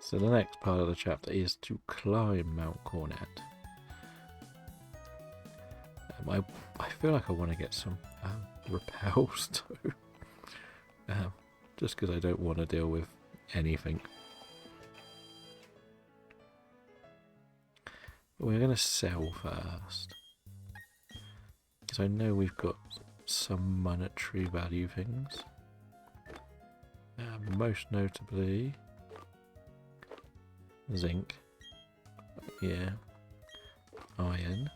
So the next part of the chapter is to climb Mount Cornet. I feel like I want to get some repels too. Just because I don't want to deal with anything. But we're going to sell first. Because I know we've got some monetary value things. Most notably zinc. Yeah. Iron.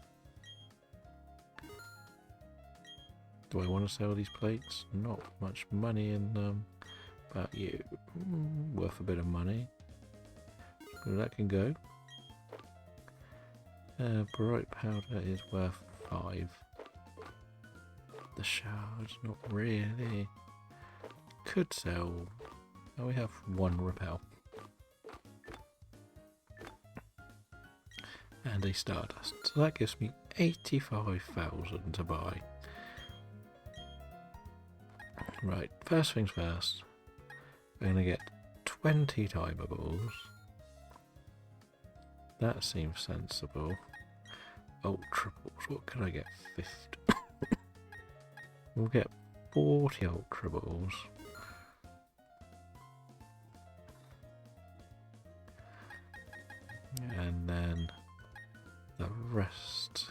Do I want to sell these plates? Not much money in them. But you, worth a bit of money. So that can go. Bright powder is worth 5. The shards, not really. Could sell. Oh, we have 1 repel. And a stardust. So that gives me 85,000 to buy. Right, first things first. We're going to get 20 timables. That seems sensible. Ultraballs, what can I get? 50. We'll get 40 ultraballs. And then the rest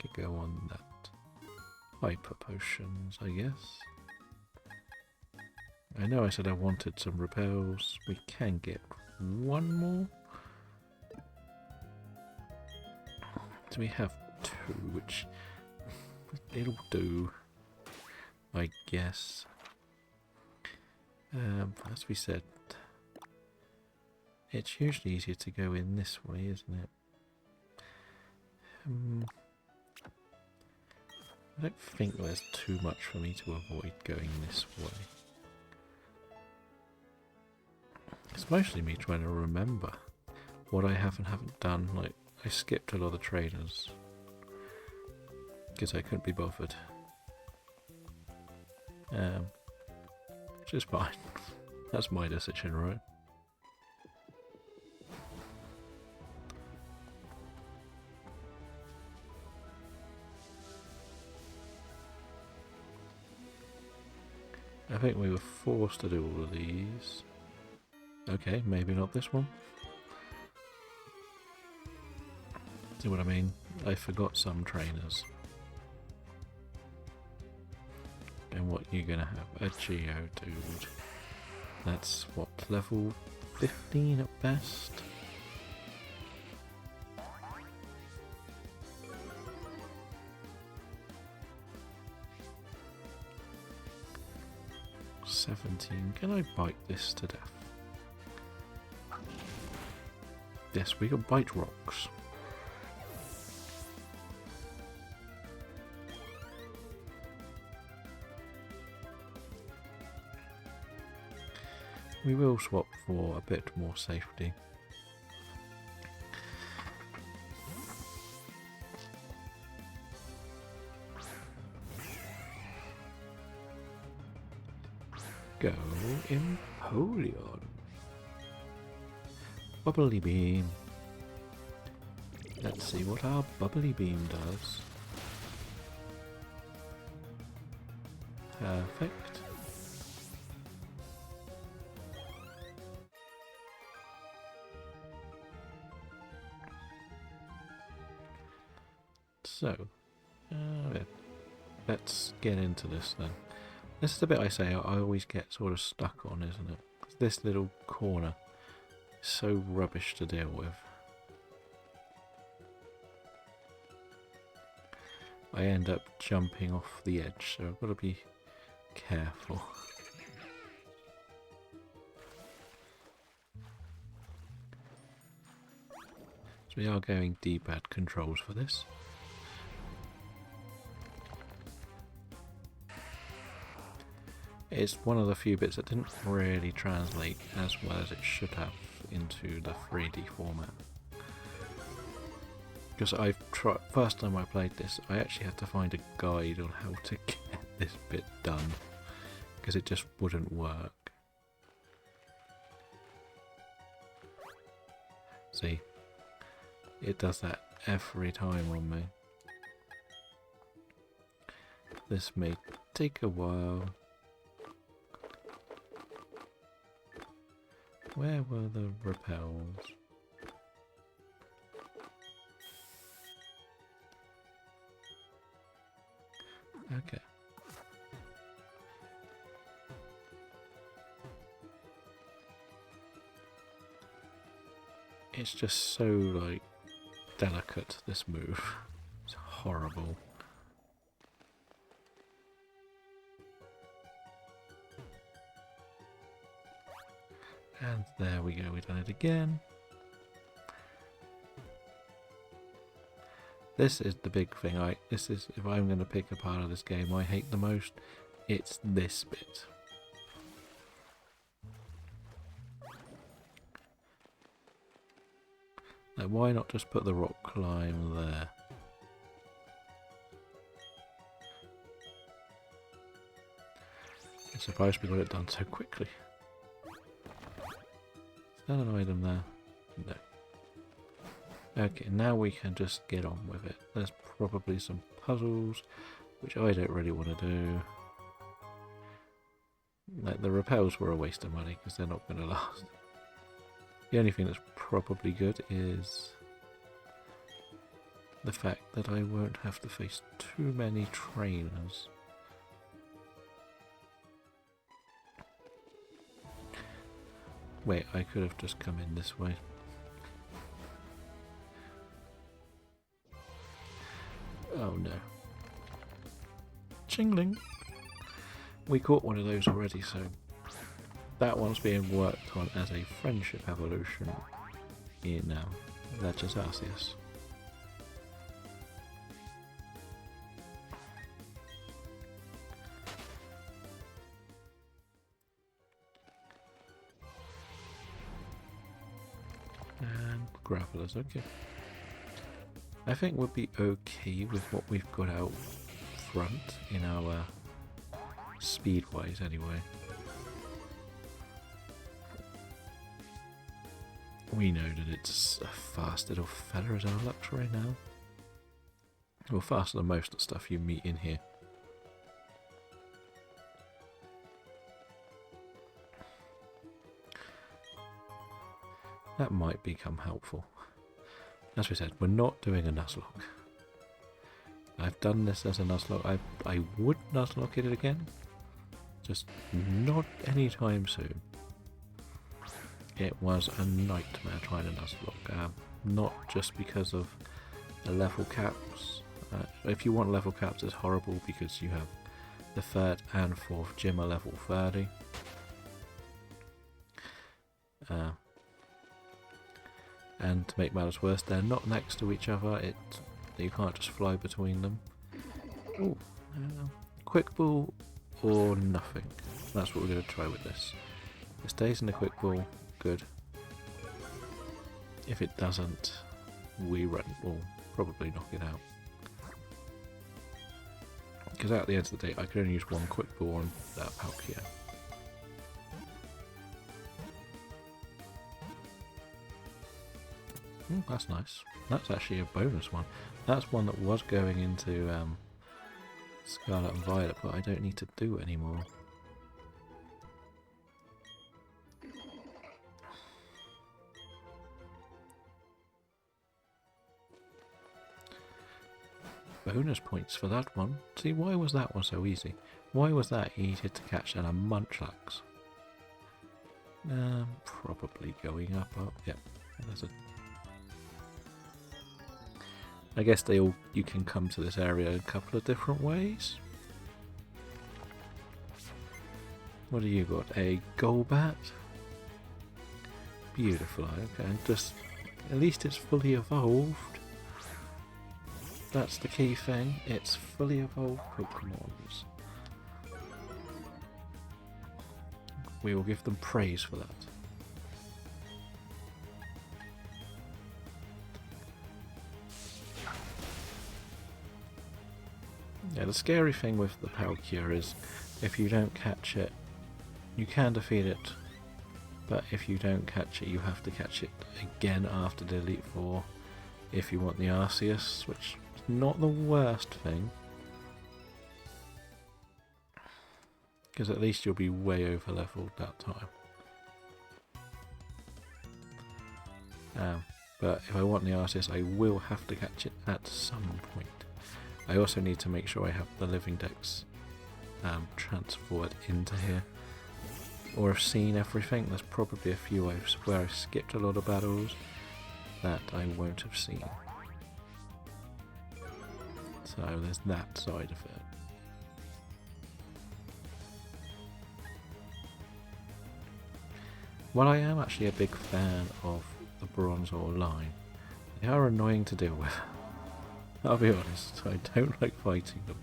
could go on that. Hyper potions, I guess. I know I said I wanted some repels. We can get 1 more. So we have 2, which it'll do, I guess. As we said, it's usually easier to go in this way, isn't it? I don't think there's too much for me to avoid going this way. It's mostly me trying to remember what I have and haven't done. Like, I skipped a lot of trainers because I couldn't be bothered. Which is fine. That's my decision, right? I think we were forced to do all of these. Okay, maybe not this one. See what I mean? I forgot some trainers. And what you're gonna have? A Geodude. That's what, level 15 at best? Can I bite this to death? Yes, we got bite rocks. We will swap for a bit more safety. Go Empoleon. Bubbly Beam. Let's see what our Bubbly Beam does. Perfect. So, let's get into this then. This is the bit I say I always get sort of stuck on, isn't it? This little corner is so rubbish to deal with. I end up jumping off the edge, so I've got to be careful. So we are going D-pad controls for this. It's one of the few bits that didn't really translate as well as it should have into the 3D format. Because I've tried, first time I played this, I actually had to find a guide on how to get this bit done, because it just wouldn't work. See, it does that every time on me. This may take a while. Where were the repels? Okay. It's just so, like, delicate, this move. It's horrible. And there we go, we've done it again. This is the big thing. This is, if I'm going to pick a part of this game I hate the most, it's this bit. Like, why not just put the rock climb there? I'm surprised we got it done so quickly. Is that an item there? No. Okay, now we can just get on with it. There's probably some puzzles, which I don't really want to do. Like, the repels were a waste of money because they're not going to last. The only thing that's probably good is the fact that I won't have to face too many trainers. Wait, I could have just come in this way. Oh no. Chingling! We caught one of those already, so that one's being worked on as a friendship evolution in Legends Arceus. And Gravelers, okay. I think we'll be okay with what we've got out front in our speed-wise anyway. We know that it's a fast little fella as our Luxray now. Well, faster than most of the stuff you meet in here. That might become helpful. As we said, we're not doing a Nuzlocke. I've done this as a Nuzlocke. I would Nuzlocke it again. Just not anytime soon. It was a nightmare trying to Nuzlocke. Not just because of the level caps. If you want level caps, it's horrible because you have the third and fourth gym are level 30. And to make matters worse, they're not next to each other. You can't just fly between them. Ooh, quick ball or nothing. That's what we're going to try with this. If it stays in the quick ball, good. If it doesn't, we'll probably knock it out. Because at the end of the day, I can only use one quick ball on that Palkia. That's nice. That's actually a bonus one. That's one that was going into Scarlet and Violet, but I don't need to do anymore. Bonus points for that one. See, why was that one so easy? Why was that easier to catch than a Munchlax? Probably going up. Yep. There's a... I guess you can come to this area a couple of different ways. What do you got? A Golbat? Beautiful. Okay, just at least it's fully evolved. That's the key thing. It's fully evolved Pokemons. We will give them praise for that. Yeah, the scary thing with the Palkia is if you don't catch it, you can defeat it But if you don't catch it, you have to catch it again after the Elite Four if you want the Arceus, which is not the worst thing. Because at least you'll be way over leveled that time. But if I want the Arceus, I will have to catch it at some point. I also need to make sure I have the Living Dex transferred into here, or have seen everything. There's probably a few where I've skipped a lot of battles that I won't have seen. So there's that side of it. While I am actually a big fan of the Bronzor line, they are annoying to deal with. I'll be honest, I don't like fighting them.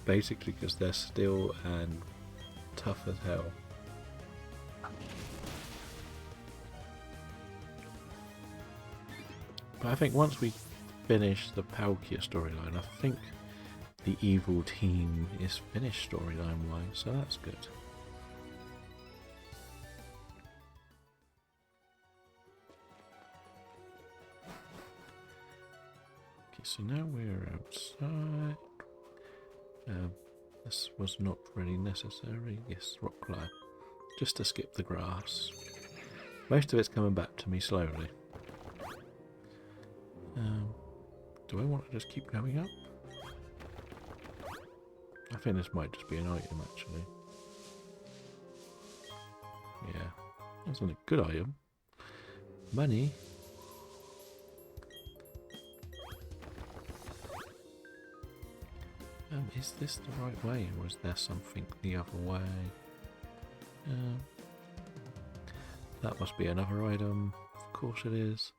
Basically because they're still and tough as hell. But I think once we finish the Palkia storyline, I think the evil team is finished storyline-wise, so that's good. Okay, so now we're outside. This was not really necessary. Yes, rock climb. Just to skip the grass. Most of it's coming back to me slowly. Do I want to just keep going up? I think this might just be an item, actually. Yeah, that's a good item. Money. Is this the right way, or is there something the other way? That must be another item. Of course it is.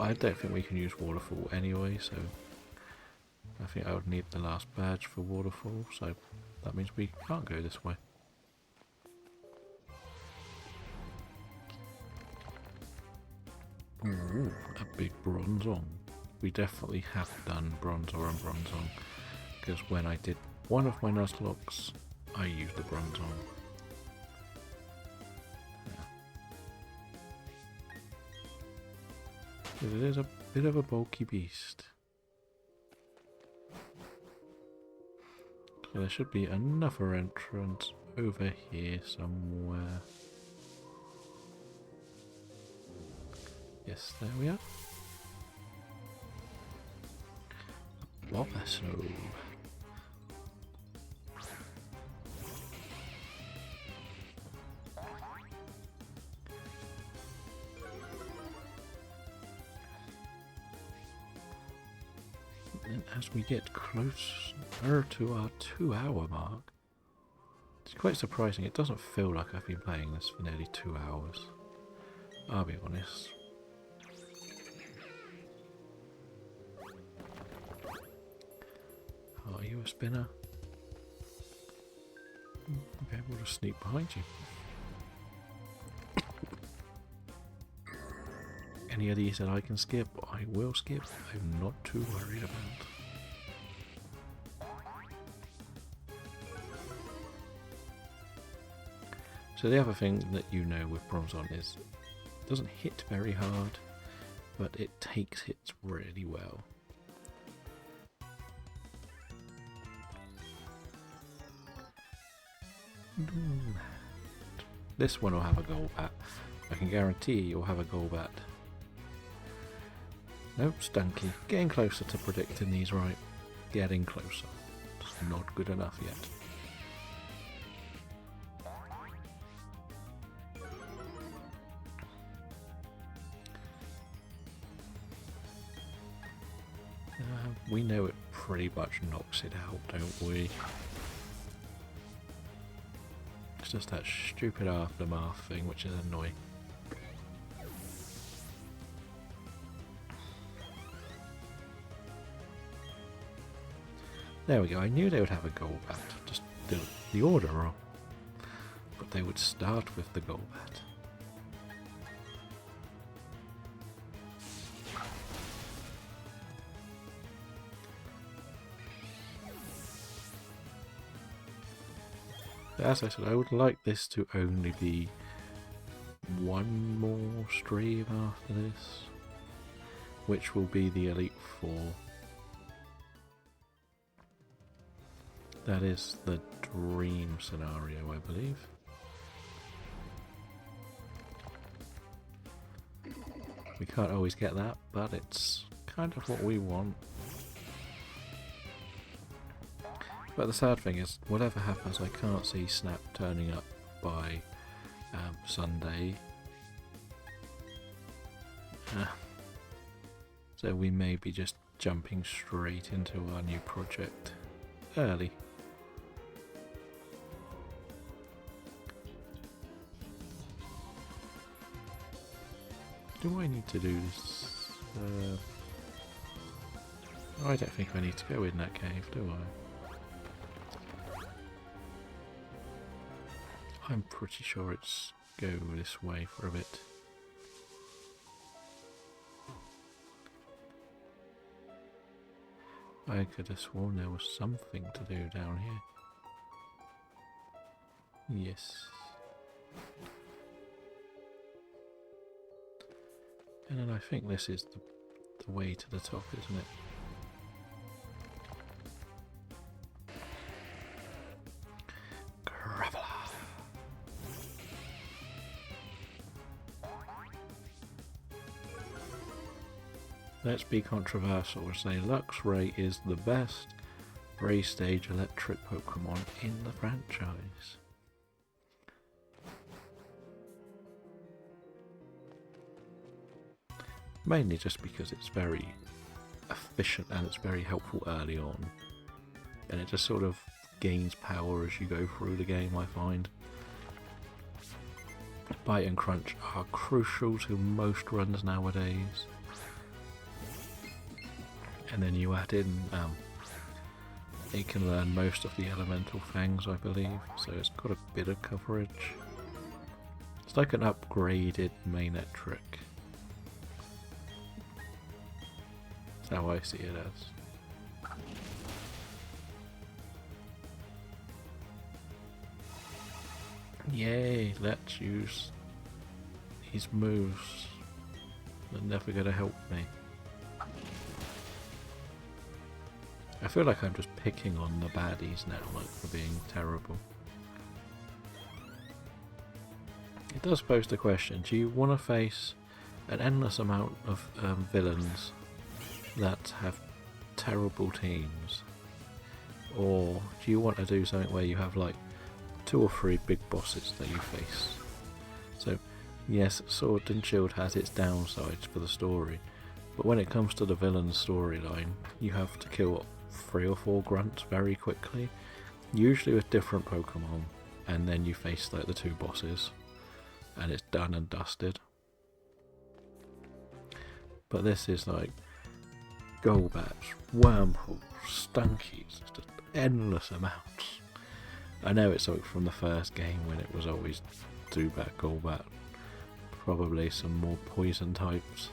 I don't think we can use Waterfall anyway, so I think I would need the last badge for Waterfall, so that means we can't go this way. Ooh, a big Bronzong. We definitely have done Bronzor and Bronzong, because when I did one of my Nuzlocks, I used the Bronzong. It is a bit of a bulky beast. So there should be another entrance over here somewhere. Yes, there we are. Bulbasaur. And as we get closer to our 2-hour mark, it's quite surprising. It doesn't feel like I've been playing this for nearly 2 hours. I'll be honest. Are you a spinner? Okay, we'll just sneak behind you. Any of these that I can skip, I will skip. I'm not too worried about. So the other thing that you know with Bronzong is it doesn't hit very hard, but it takes hits really well. This one will have a Golbat. I can guarantee you'll have a Golbat. Nope, Stunky. Getting closer to predicting these right. Getting closer. Just not good enough yet. We know it pretty much knocks it out, don't we? It's just that stupid aftermath thing, which is annoying. There we go, I knew they would have a Golbat, just did the order wrong. But they would start with the Golbat. But as I said, I would like this to only be one more stream after this, which will be the Elite Four. That is the dream scenario, I believe. We can't always get that, but it's kind of what we want. But the sad thing is, whatever happens, I can't see Snap turning up by Sunday. So we may be just jumping straight into our new project early. Do I need to do this? I don't think I need to go in that cave, do I? I'm pretty sure it's go this way for a bit. I could have sworn there was something to do down here. Yes. And then I think this is the way to the top, isn't it? Graveler. Let's be controversial and say Luxray is the best race stage electric Pokemon in the franchise. Mainly just because it's very efficient and it's very helpful early on. And it just sort of gains power as you go through the game, I find. Bite and Crunch are crucial to most runs nowadays. And then you add in, it can learn most of the elemental fangs, I believe, so it's got a bit of coverage. It's like an upgraded Manectric. That's how I see it as. Yay, let's use these moves. They're never gonna help me. I feel like I'm just picking on the baddies now, like for being terrible. It does pose the question, do you want to face an endless amount of villains that have terrible teams? Or do you want to do something where you have like 2 or 3 big bosses that you face? So yes, Sword and Shield has its downsides for the story, but when it comes to the villain storyline, you have to kill 3 or 4 grunts very quickly, usually with different Pokemon, and then you face like the 2 bosses and it's done and dusted. But this is like Golbats, Wormholes, Stunkies, just endless amounts. I know it's something from the first game when it was always Zubat, Golbat, probably some more poison types.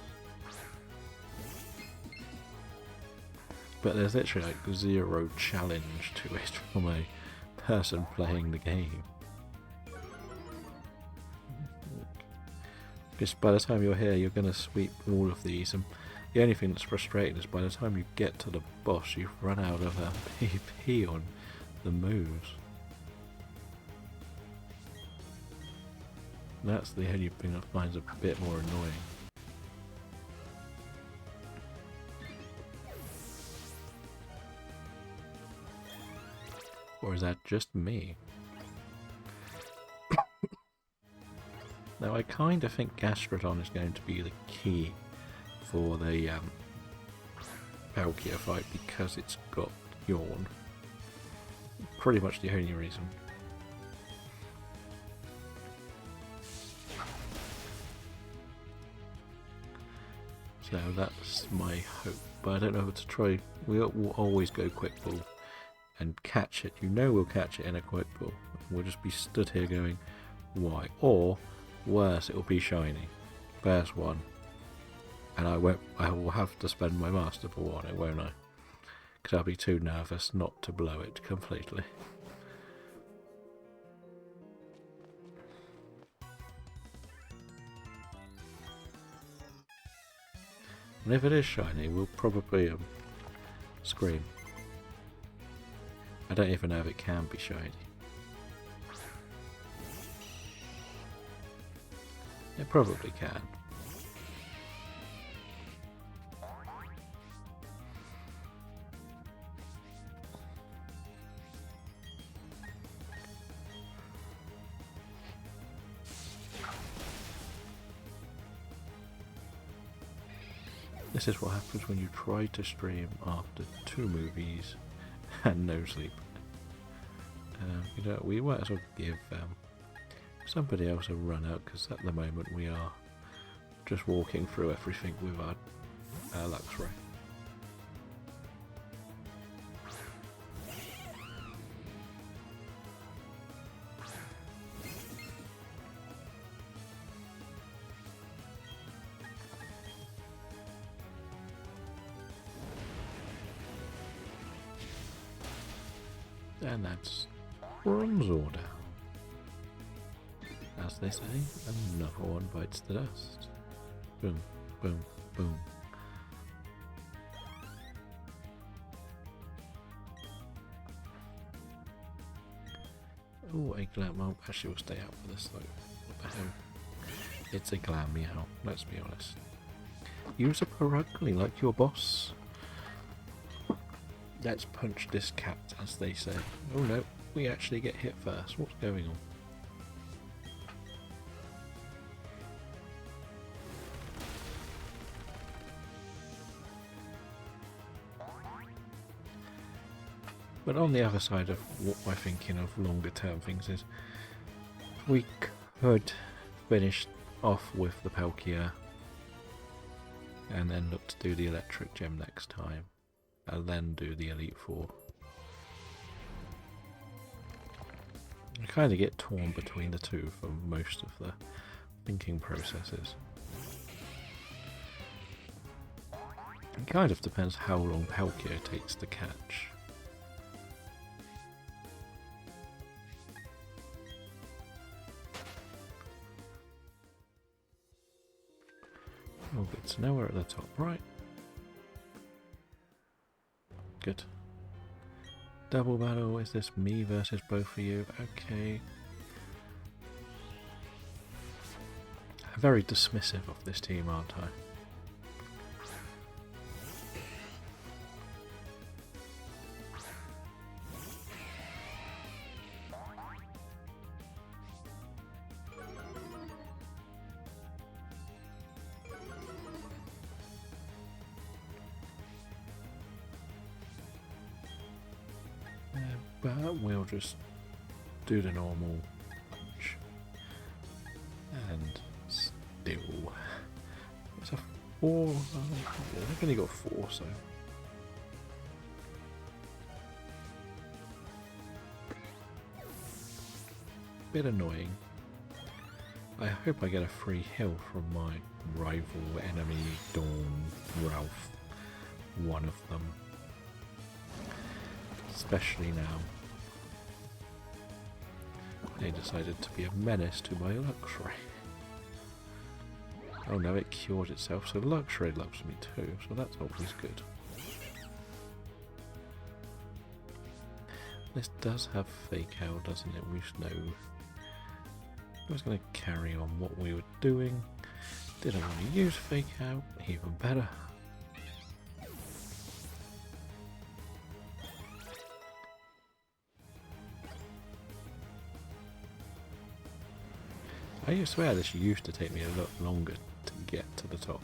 But there's literally like 0 challenge to it from a person playing the game. Because by the time you're here, you're going to sweep all of these, and the only thing that's frustrating is by the time you get to the boss, you've run out of PvP on the moves. That's the only thing that I find a bit more annoying. Or is that just me? Now I kind of think Gastrodon is going to be the key for the Palkia fight because it's got Yawn. Pretty much the only reason. So that's my hope, but I don't know how to try. We'll always go Quick Ball and catch it. You know we'll catch it in a Quick Ball. We'll just be stood here going, why? Or worse, it will be shiny. First one. And I will have to spend my Master Ball on it, won't I? Because I'll be too nervous not to blow it completely. And if it is shiny, we'll probably scream. I don't even know if it can be shiny. It probably can. This is what happens when you try to stream after 2 movies and no sleep. You know, we might as well give somebody else a run out, because at the moment we are just walking through everything with our Luxray. And that's Bronzor. As they say, another one bites the dust. Boom, boom, boom. Oh, a glam. Oh, actually, we'll stay out for this though. What the hell? It's a glam meow, let's be honest. Use a Purugly like your boss. Let's punch this cat, as they say. Oh no, we actually get hit first. What's going on? But on the other side of what we're thinking of longer term things is, we could finish off with the Palkia and then look to do the Electric Gem next time. And then do the Elite Four. I kind of get torn between the two for most of the thinking processes. It kind of depends how long Palkia takes to catch. Oh, good to know we're at the top right. Good. Double battle, is this me versus both of you? Okay. I'm very dismissive of this team, aren't I? But we'll just do the normal punch. And still. It's a 4. I've only got 4, so. Bit annoying. I hope I get a free heal from my rival enemy, Dawn, Ralph. One of them. Especially now. They decided to be a menace to my Luxray. Oh no, it cured itself, so Luxray loves me too, so that's always good. This does have Fake Out, doesn't it? We should know. I was going to carry on what we were doing. Didn't want to use Fake Out, even better. I swear this used to take me a lot longer to get to the top.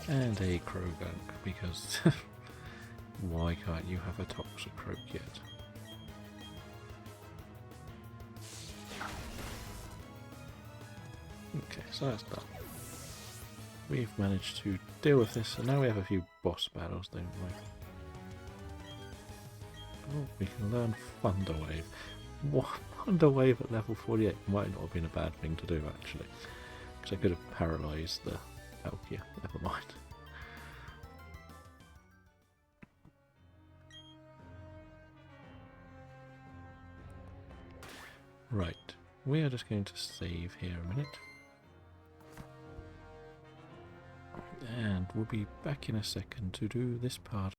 And a Croagunk, because why can't you have a Toxicroak yet? Okay, so that's done. We've managed to deal with this, and now we have a few boss battles, don't we? Oh, we can learn Thunder Wave. What? Thunder Wave at level 48 might not have been a bad thing to do, actually. Because I could have paralysed the Palkia. Never mind. Right, we are just going to save here a minute. And we'll be back in a second to do this part